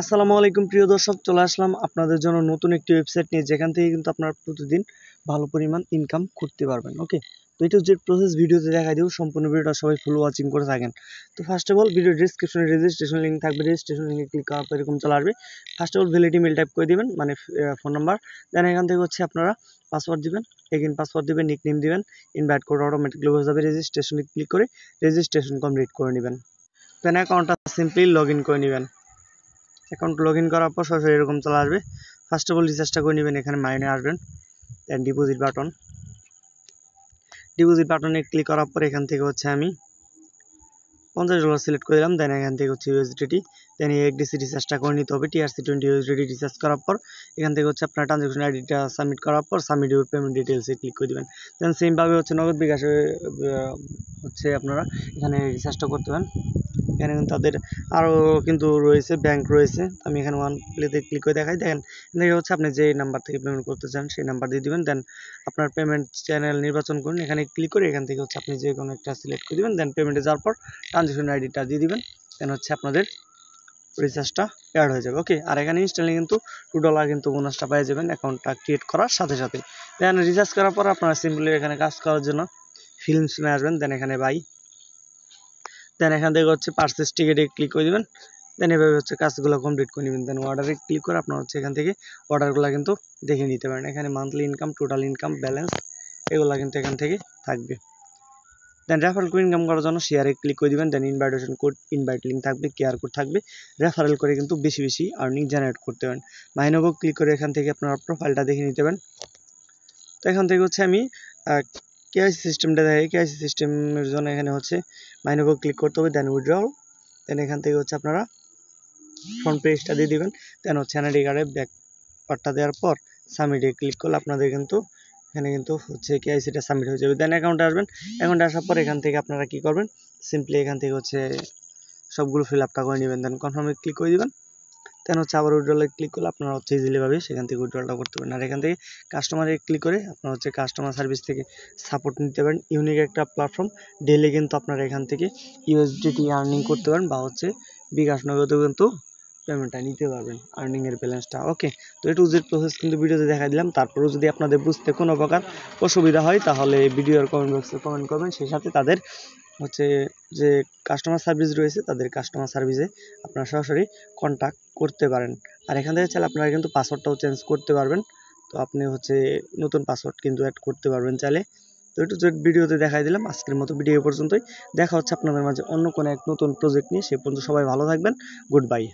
আসসালামু আলাইকুম প্রিয় দর্শক, চলে আসলাম আপনাদের জন্য নতুন একটি ওয়েবসাইট নিয়ে, যেখান থেকে কিন্তু আপনারা প্রতিদিন ভালো পরিমাণ ইনকাম করতে পারবেন। ওকে, তো এটা যে প্রসেস ভিডিওতে দেখাই দেব, সম্পূর্ণ ভিডিওটা সবাই ফুল ওয়াচিং করে থাকেন। তো ফার্স্ট অফ অল ভিডিও ডিসক্রিপশনে রেজিস্ট্রেশন লিঙ্ক থাকবে, রেজিস্ট্রেশন লিঙ্কে ক্লিক করার পর এরকম চলে আসবে। First of all validity mail type করে দিবেন, মানে ফোন নাম্বার। দেন এখান থেকে আপনারা পাসওয়ার্ড দিবেন, এগেইন পাসওয়ার্ড দিবেন, নিকনেম দিবেন, ইনভাইট কোড অটোমেটিকলি হয়ে যাবে। রেজিস্ট্রেশনে ক্লিক করে রেজিস্ট্রেশন কমপ্লিট করে নেবেন। দেন অ্যাকাউন্টটা সিম্পলি লগ ইন করে নেবেন। অ্যাকাউন্ট লগ ইন করার পর সরাসরি এরকম চলে আসবে। ফার্স্ট অফ অল রিচার্জটা করে নেবেন, এখানে মাইনে আসবেন। দেন ডিপোজিট বাটনে ক্লিক করার পর এখান থেকে আমি $50 সিলেক্ট করে দিলাম। দেন এখান থেকে ইউএসডিটি, দেন এডিসি রিচার্জটা করে নিতে হবে। TRC20 ইউএসডিটি রিচার্জ করার পর এখান থেকে আপনার ট্রানজাকশন আইডিটা সাবমিট করার পর সাবমিট ইউর পেমেন্ট ডিটেলসে ক্লিক করে দেবেন। দেন সেমভাবে নগদ বিকাশে আপনারা এখানে রিচার্জটা করতে পারেন। এখানে কিন্তু তাদের আরও কিন্তু রয়েছে, ব্যাংক রয়েছে। আমি এখানে ওয়ান প্লেতে ক্লিক করে দেখাই। দেখেন এখানে আপনি যে নাম্বার থেকে পেমেন্ট করতে চান সেই নাম্বার দিয়ে দিবেন। দেন আপনার পেমেন্ট চ্যানেল নির্বাচন করুন, এখানে ক্লিক করে এখান থেকে আপনি যে কোনো একটা সিলেক্ট করে দিবেন। দেন পেমেন্টে যাওয়ার পর ট্রানজাকশন আইডিটা দিয়ে দিবেন। দেন আপনাদের রিচার্জটা অ্যাড হয়ে যাবে। ওকে, আর এখানে ইনস্ট্যান্টলি কিন্তু $2 কিন্তু বোনাসটা পেয়ে যাবেন অ্যাকাউন্টটা ক্রিয়েট করার সাথে সাথে। দেন রিচার্জ করার পর আপনারা সিম্পলি এখানে কাজ করার জন্য ফিল্মসে আসবেন। দেন এখানে বাই, দেন এখান থেকে পারচেস টিকেটে ক্লিক করে দেবেন। দেন এভাবে কাজগুলো কমপ্লিট করে নেবেন। দেন অর্ডারে ক্লিক করে আপনারা এখান থেকে অর্ডারগুলো কিন্তু দেখে নিতে পারেন। এখানে monthly income, total income, balance এগুলো কিন্তু এখান থেকে থাকবে। দেন রেফারেল কোড ইনকাম করার জন্য শেয়ারে ক্লিক করে দিবেন। দেন ইনভাইটেশন কোড, ইনভাইট লিঙ্ক থাকবে, কেয়ার কোড থাকবে। রেফারেল করে কিন্তু বেশি বেশি আর্নিং জেনারেট করতে পারেন। মাইনোভো ক্লিক করে এখান থেকে আপনারা প্রোফাইলটা দেখে নিতে পারেন। তো এখান থেকে আমি কেওয়াইসি সিস্টেমটা দেখাই। কেওয়াইসি সিস্টেমের জন্য এখানে মাইনোভো ক্লিক করতে হবে। দেন উইথড্রল, দেন এখান থেকে আপনারা ফ্রন্ট পেজটা দিয়ে দিবেন। দেন এনআইডি কার্ডের ব্যাক পার্টটা দেওয়ার পর সাবমিটে ক্লিক করলে আপনাদের কিন্তু এখানে কিন্তু কেওয়াইসিটা সাবমিট হয়ে যাবে। দেন অ্যাকাউন্টে আসবেন। অ্যাকাউন্টে আসার পর এখান থেকে আপনারা কি করবেন, সিম্পলি এখান থেকে সবগুলো ফিল আপটা করে নেবেন। দেন কনফার্মে ক্লিক করে দিবেন। দেন আবার উইথড্রলে ক্লিক করলে আপনারা ইজিলিভাবে সেখান থেকে উইথড্রলটা করতে পারেন। আর এখান থেকে কাস্টমারে ক্লিক করে আপনারা কাস্টমার সার্ভিস থেকে সাপোর্ট নিতে পারেন। ইউনিক একটা প্ল্যাটফর্ম, ডেইলি কিন্তু আপনারা এখান থেকে ইউএসডিটি আর্নিং করতে পারেন, বা বিকাশ নগদেও কিন্তু পেমেন্টটা নিতে পারবেন, আর্নিংয়ের ব্যালেন্সটা। ওকে, তো এ টু জেড প্রসেস কিন্তু ভিডিওতে দেখা দিলাম। তারপরেও যদি আপনাদের বুঝতে কোনো প্রকার অসুবিধা হয় তাহলে ভিডিওর কমেন্ট বক্সে কমেন্ট করবেন। সেই সাথে তাদের যে কাস্টমার সার্ভিস রয়েছে তাদের কাস্টমার সার্ভিসে আপনারা সরাসরি কন্ট্যাক্ট করতে পারেন। আর এখান থেকে চাইলে আপনারা কিন্তু পাসওয়ার্ডটাও চেঞ্জ করতে পারবেন। তো আপনি নতুন পাসওয়ার্ড কিন্তু অ্যাড করতে পারবেন চাইলে। তো একটু ভিডিওতে দেখাই দিলাম। আজকের মতো ভিডিও পর্যন্তই। দেখা হচ্ছে আপনাদের মাঝে অন্য কোনো এক নতুন প্রজেক্ট নিয়ে। সে পর্যন্ত সবাই ভালো থাকবেন। Good bye.